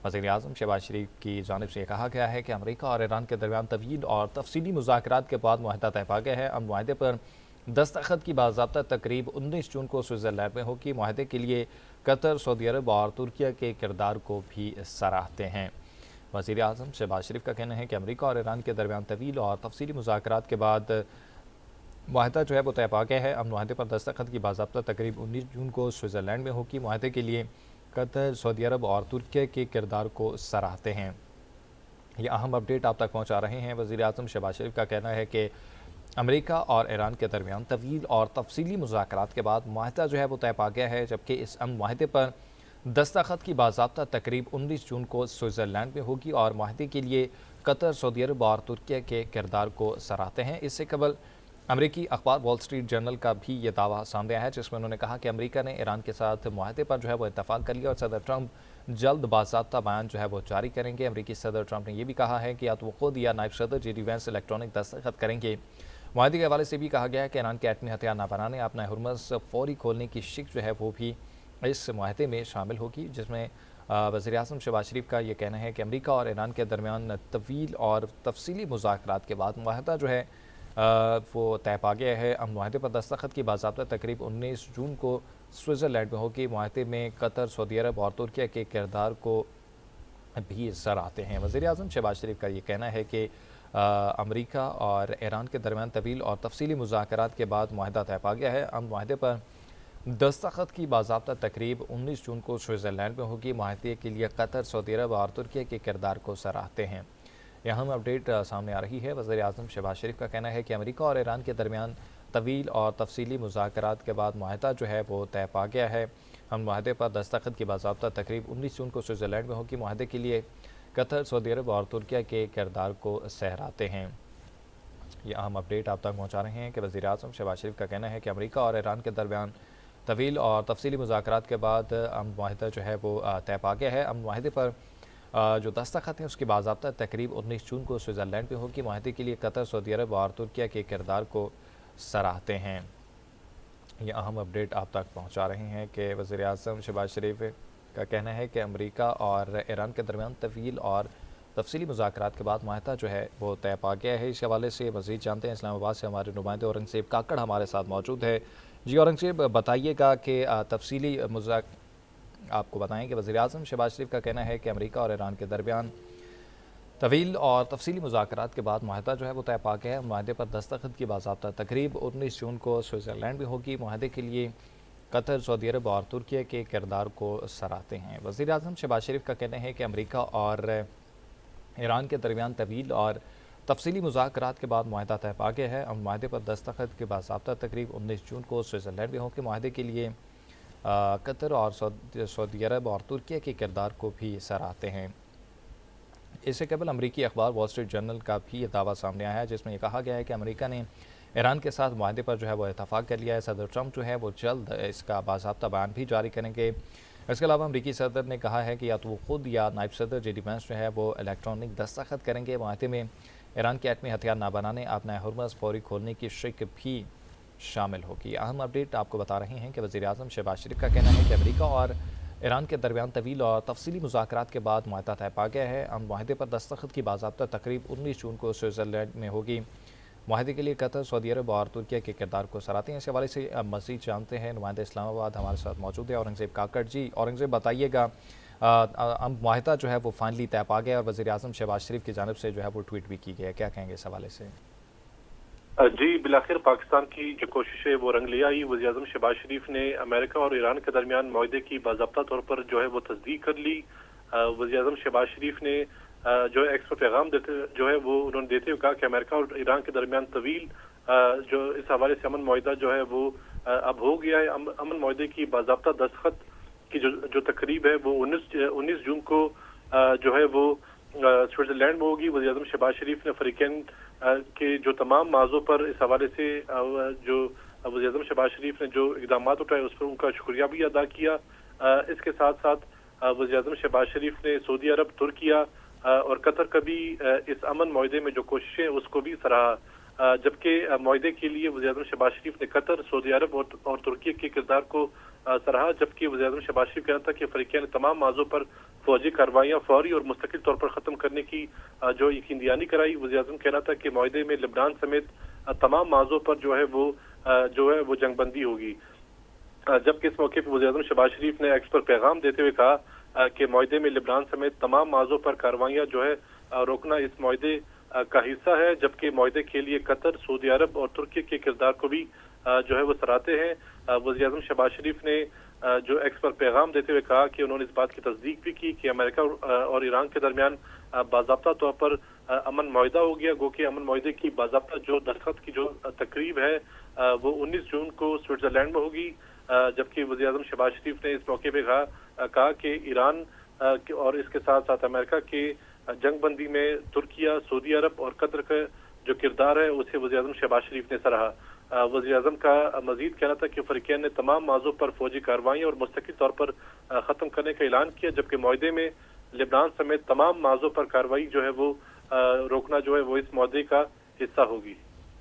वज़ीर-ए-आज़म शहबाज शरीफ की जानिब से कहा गया है कि अमेरिका और ईरान के दरमियान तवील और तफसीली मुज़ाकरात के बाद मुआहदा तय पा गया है। अमन मुआहदे पर दस्तखत की बाज़ाब्ता तकरीब 19 जून को स्विट्ज़रलैंड में होगी। मुआहदे के लिए कतर, सऊदी अरब और तुर्की के किरदार को भी सराहते हैं। वज़ीर-ए-आज़म शहबाज शरीफ का कहना है कि अमेरिका और ईरान के दरमियान तवील और तफसीली मुज़ाकरात के बाद मुआहदा जो है वो तय पा गया है। अमन मुआहदे पर दस्तखत की बाज़ाब्ता तकरीब 19 जून को स्विट्ज़रलैंड में होगी। मुआहदे के लिए कतर, सऊदी अरब और तुर्की के किरदार को सराहते हैं। ये अहम अपडेट आप तक पहुँचा रहे हैं। वज़ीर-ए-आज़म शहबाज शरीफ का कहना है कि अमेरिका और ईरान के दरमियान तवील और तफसीली मुज़ाकरात के बाद मुआहदा जो है वो तय पा गया है, जबकि इस अमन मुआहदे पर दस्तखत की बाज़ाब्ता तकरीब 19 जून को स्विट्ज़रलैंड में होगी और मुआहदे के लिए कतर, सऊदी अरब और तुर्की के किरदार को सराहते हैं। इससे कबल अमरीकी अखबार वॉल स्ट्रीट जर्नल का भी ये दावा सामने आया है, जिसमें उन्होंने कहा कि अमेरिका ने ईरान के साथ मुआहदे पर जो है वो इत्तफाक कर लिया और सदर ट्रंप जल्द बाज़ाब्ता बयान जो है वो जारी करेंगे। अमरीकी सदर ट्रंप ने यह भी कहा है कि या तो वो खुद या नायब सदर जेडी वेंस इलेक्ट्रॉनिक दस्तखत करेंगे। मुआहदे के हवाले से भी कहा गया है कि ईरान के एटमी हथियार न बनाने, अपना हुर्मुज़ फौरी खोलने की शिक जो है वो भी इस मुआहदे में शामिल होगी, जिसमें वज़ीर-ए-आज़म शहबाज शरीफ का ये कहना है कि अमेरिका और ईरान के दरमियान तवील और तफसीली मुज़ाकरात के बाद मुआहदा जो है वो तय पा गया है। अमन मुआहदे पर दस्तखत की बाज़ाब्ता तकरीब 19 जून को स्विट्ज़रलैंड में होगी। मुआहदे में कतर, सऊदी अरब और तुर्की के किरदार को भी सराहते हैं। वज़ीर-ए-आज़म शहबाज शरीफ का ये कहना है कि अमेरिका और ईरान के दरमियान तवील और तफसीली मुज़ाकरात के बाद मुआहदा तय पा गया है। अमन मुआहदे पर दस्तखत की बाज़ाब्ता तकरीब 19 जून को स्विट्ज़रलैंड में होगी। मुआहदे के लिए कतर, सऊदी अरब और तुर्की के किरदार को सराहते हैं। यह अहम अपडेट सामने आ रही है। वज़ीर-ए-आज़म शहबाज शरीफ का कहना है कि अमेरिका और ईरान के दरमियान तवील और तफसीली मुज़ाकरात के बाद मुआहदा जो है वो तय पा गया है। हम मुआहदे पर दस्तखत की बाज़ाब्ता तकरीब 19 जून को स्विट्ज़रलैंड में होगी। मुआहदे के लिए कतर, सऊदी अरब और तुर्की के किरदार को सराहते हैं। ये अहम अपडेट आप तक पहुँचा रहे हैं कि वज़ीर-ए-आज़म शहबाज शरीफ का कहना है कि अमेरिका और ईरान के दरमियान तवील और तफसीली मुज़ाकरात के बाद मुआहदा जो है वो तय पा गया है। मुआहदे पर जो दस्तखत है उसकी बाज़ाब्ता तकरीब 19 जून को स्विट्ज़रलैंड में होगी। मुआहदे के लिए कतर, सऊदी अरब और तुर्की के किरदार को सराहते हैं। ये अहम अपडेट आप तक पहुँचा रहे हैं कि वज़ीर-ए-आज़म शहबाज शरीफ का कहना है कि अमेरिका और ईरान के दरमियान तवील और तफसीली मुज़ाकरात के बाद मुआहदा जो है वो तय पा गया है। इस हवाले से मज़ीद जानते हैं। इस्लामाबाद से हमारे नुमाइंदे औरंगज़ेब काकड़ हमारे साथ मौजूद है। जी औरंगज़ेब, बताइएगा कि तफसीली आपको बताएं कि वज़ीर-ए-आज़म शहबाज शरीफ का कहना है कि अमेरिका और ईरान के दरमियान तवील और तफसीली मुज़ाकरात के बाद मुआहदा जो है वो तय पा गया है। मुआहदे पर दस्तखत की बाज़ाब्ता तकरीब 19 जून को स्विट्ज़रलैंड में होगी। मुआहदे के लिए कतर, सऊदी अरब और तुर्की के किरदार को सराहते हैं। वज़ीर-ए-आज़म शहबाज शरीफ का कहना है कि अमेरिका और ईरान के दरमियान तवील और तफसीली मुज़ाकरात के बाद मुआहदा तय पा गया है। मुआहदे पर दस्तखत के बाज़ाब्ता तकरीब 19 जून को स्विट्ज़रलैंड में होगी। मुआहदे के लिए कतर और सऊदी अरब और तुर्की के किरदार को भी सराहते हैं। इससे कबल अमरीकी अखबार वॉल स्ट्रीट जर्नल का भी ये दावा सामने आया है, जिसमें यह कहा गया है कि अमेरिका ने ईरान के साथ मुआहदे पर जो है वो इत्तफाक कर लिया है। सदर ट्रंप जो है वो जल्द इसका बाज़ाब्ता बयान भी जारी करेंगे। इसके अलावा अमरीकी सदर ने कहा है कि या तो वो खुद या नायब सदर जेडी वेंस जो है वो इलेक्ट्रॉनिक दस्तखत करेंगे। मुआहदे में ईरान के एटमी हथियार न बनाने, अपना हुर्मुज़ फौरी खोलने की शिक भी शामिल होगी। अहम अपडेट आपको बता रहे हैं कि वज़ीर-ए-आज़म शहबाज शरीफ का कहना है कि अमेरिका और ईरान के दरमियान तवील और तफसीली मुज़ाकरात के बाद मुआहदा तय पा गया है। मुआहदे पर दस्तखत की बाज़ाब्ता तकरीब 19 जून को स्विट्ज़रलैंड में होगी। मुआहदे के लिए कतर, सऊदी अरब और तुर्की के किरदार को सराहते हैं। इस हवाले से मज़ीद जानते हैं। नुमाइंदे इस्लामाबाद हमारे साथ मौजूद है औरंगज़ेब काकड़। जी औरंगज़ेब, बताइएगा, मुआहदा जो है वो फाइनली तय पा गया और वज़ीर-ए-आज़म शहबाज शरीफ की जानिब से जो है वो ट्वीट भी की गई है, क्या कहेंगे इस हवाले से? जी, बिलाखिर पाकिस्तान की जो कोशिश है वो रंग ले आई। वज़ीर-ए-आज़म शहबाज शरीफ ने अमेरिका और ईरान के दरमियान मुआहदे की बाज़ाब्ता तौर पर जो है वो तस्दीक कर ली। वज़ीर-ए-आज़म शहबाज शरीफ ने जो एक्स पर पैगाम देते जो है वो उन्होंने देते हुए कहा कि अमेरिका और ईरान के दरमियान तवील जो इस हवाले से अमन मुआहदा जो है वो अब हो गया है। अमन मुआहदे की बाज़ाब्ता दस्तखत की जो तकरीब है वो 19 जून को जो है वो स्विट्ज़रलैंड में होगी। वज़ीर-ए-आज़म शहबाज शरीफ ने फ़रीक़ैन के जो तमाम मौज़ों पर इस हवाले से जो वज़ीर-ए-आज़म शहबाज शरीफ ने जो इक़दामात उठाए उस पर उनका शुक्रिया भी अदा किया। इसके साथ साथ वज़ीर-ए-आज़म शहबाज शरीफ ने सऊदी अरब, तुर्की और कतर का भी इस अमन मुआहदे में जो कोशिशें उसको भी सराहा। जबकि मुआहदे के लिए वज़ीर-ए-आज़म शहबाज शरीफ ने कतर, सऊदी अरब और तुर्की के किरदार को सराहा। जबकि वज़ीर-ए-आज़म शहबाज शरीफ कहना था कि फ़रीक़ैन ने तमाम मौज़ों पर فوجی کارروائیاں فوری اور مستقل طور پر ختم کرنے کی جو یقین دہانی کرائی۔ وزیر اعظم کہنا تھا کہ معاہدے میں لبنان سمیت تمام موضوع پر جو ہے وہ جنگ بندی ہوگی، جبکہ اس موقع پر وزیر اعظم شہباز شریف نے ایکس پر پیغام دیتے ہوئے کہا کہ معاہدے میں لبنان سمیت تمام موضوع پر کارروائیاں جو ہے روکنا اس معاہدے کا حصہ ہے، جبکہ معاہدے کے لیے قطر، سعودی عرب اور ترکی کے کردار کو بھی جو ہے وہ سراہتے ہیں۔ وزیر اعظم شہباز شریف نے جو ایکس پر پیغام دیتے ہوئے کہا کہ انہوں نے اس بات کی تصدیق بھی کی کہ امریکہ اور ایران کے درمیان باضابطہ طور پر امن معاہدہ ہو گیا، گو کہ امن معاہدے کی باضابطہ جو دستخط کی جو تقریب ہے وہ 19 جون کو سوئٹزرلینڈ میں ہوگی، جبکہ وزیر اعظم شہباز شریف نے اس موقع پہ کہا کہ ایران اور اس کے ساتھ ساتھ امریکہ کے جنگ بندی میں ترکیہ، سعودی عرب اور قطر کا جو کردار ہے اسے وزیر اعظم شہباز شریف نے سراہا۔ وزیر اعظم کا مزید کہنا تھا کہ فریقین نے تمام موضوع پر فوجی کارروائیاں اور مستقل طور پر ختم کرنے کا اعلان کیا، جبکہ معاہدے میں لبنان سمیت تمام موضوع پر کارروائی جو ہے وہ روکنا جو ہے وہ اس معاہدے کا حصہ ہوگی۔